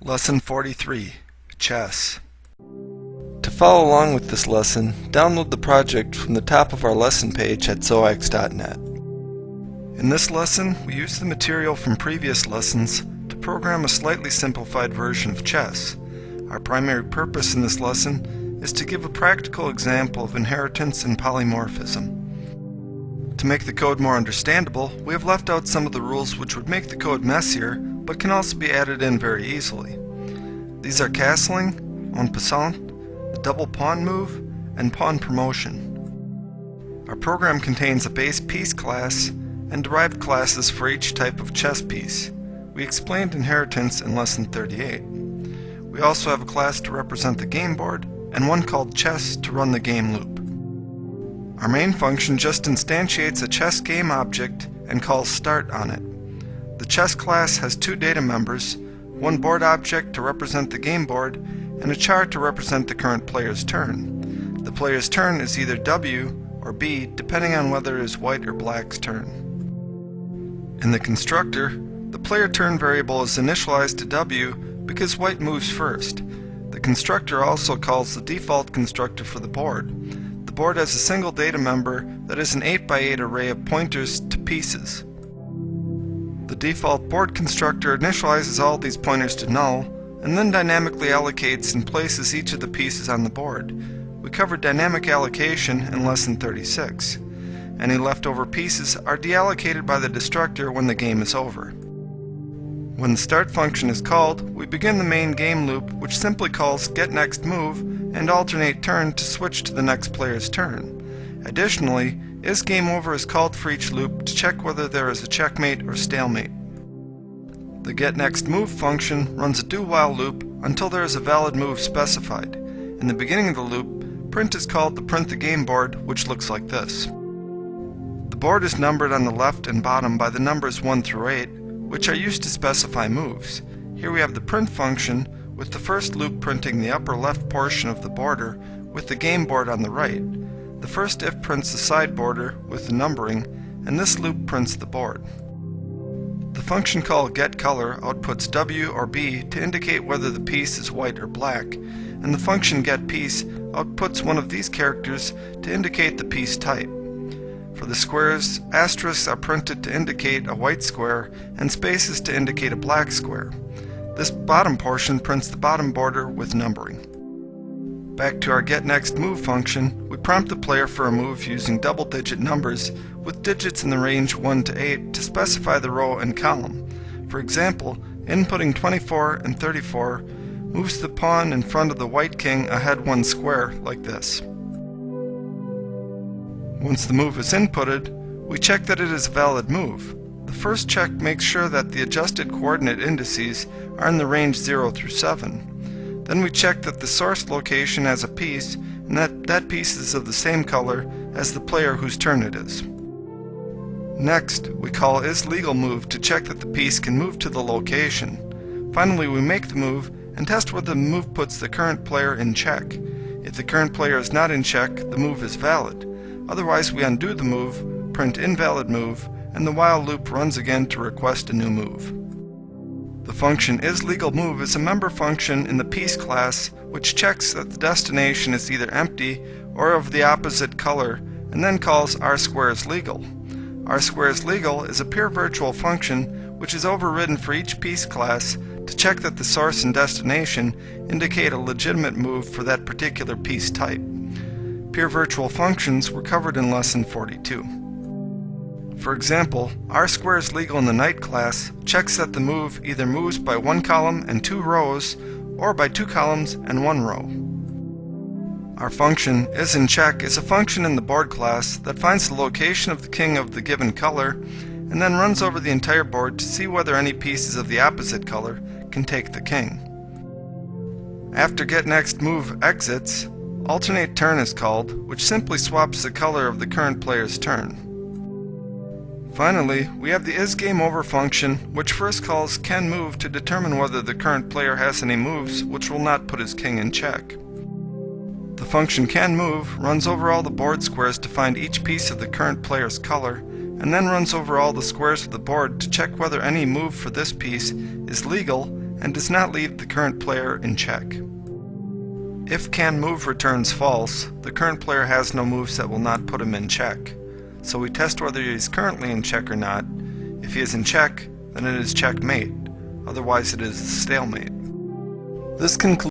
Lesson 43, Chess. To follow along with this lesson, download the project from the top of our lesson page at zoax.net. In this lesson, we use the material from previous lessons to program a slightly simplified version of chess. Our primary purpose in this lesson is to give a practical example of inheritance and polymorphism. To make the code more understandable, we have left out some of the rules which would make the code messier, but can also be added in very easily. These are castling, en passant, the double pawn move, and pawn promotion. Our program contains a base piece class and derived classes for each type of chess piece. We explained inheritance in lesson 38. We also have a class to represent the game board and one called chess to run the game loop. Our main function just instantiates a chess game object and calls start on it. The chess class has two data members, one board object to represent the game board, and a char to represent the current player's turn. The player's turn is either W or B, depending on whether it is white or black's turn. In the constructor, the player turn variable is initialized to W because white moves first. The constructor also calls the default constructor for the board. The board has a single data member that is an 8x8 array of pointers to pieces. The default board constructor initializes all these pointers to null, and then dynamically allocates and places each of the pieces on the board. We covered dynamic allocation in lesson 36. Any leftover pieces are deallocated by the destructor when the game is over. When the start function is called, we begin the main game loop, which simply calls getNextMove and alternate turn to switch to the next player's turn. Additionally, isGameOver is called for each loop to check whether there is a checkmate or stalemate. The getNextMove function runs a do-while loop until there is a valid move specified. In the beginning of the loop, print is called to print the game board, which looks like this. The board is numbered on the left and bottom by the numbers 1 through 8, which are used to specify moves. Here we have the print function, with the first loop printing the upper left portion of the border with the game board on the right. The first if prints the side border with the numbering, and this loop prints the board. The function call getColor outputs W or B to indicate whether the piece is white or black, and the function getPiece outputs one of these characters to indicate the piece type. For the squares, asterisks are printed to indicate a white square and spaces to indicate a black square. This bottom portion prints the bottom border with numbering. Back to our getNextMove function, we prompt the player for a move using double-digit numbers with digits in the range 1 to 8 to specify the row and column. For example, inputting 24 and 34 moves the pawn in front of the white king ahead one square, like this. Once the move is inputted, we check that it is a valid move. The first check makes sure that the adjusted coordinate indices are in the range 0 through 7. Then we check that the source location has a piece, and that piece is of the same color as the player whose turn it is. Next, we call isLegalMove to check that the piece can move to the location. Finally, we make the move and test whether the move puts the current player in check. If the current player is not in check, the move is valid. Otherwise, we undo the move, print invalid move, and the while loop runs again to request a new move. The function isLegalMove is a member function in the piece class which checks that the destination is either empty or of the opposite color, and then calls r_legal. r_legal is a pure virtual function which is overridden for each piece class to check that the source and destination indicate a legitimate move for that particular piece type. Pure virtual functions were covered in lesson 42. For example, r_legal in the knight class checks that the move either moves by 1 column and 2 rows, or by 2 columns and 1 row. Our function isInCheck is a function in the board class that finds the location of the king of the given color, and then runs over the entire board to see whether any pieces of the opposite color can take the king. After getNextMove exits, alternate turn is called, which simply swaps the color of the current player's turn. Finally, we have the isGameOver function, which first calls canMove to determine whether the current player has any moves which will not put his king in check. The function canMove runs over all the board squares to find each piece of the current player's color, and then runs over all the squares of the board to check whether any move for this piece is legal and does not leave the current player in check. If can move returns false, the current player has no moves that will not put him in check. So we test whether he is currently in check or not. If he is in check, then it is checkmate. Otherwise it is stalemate. This concludes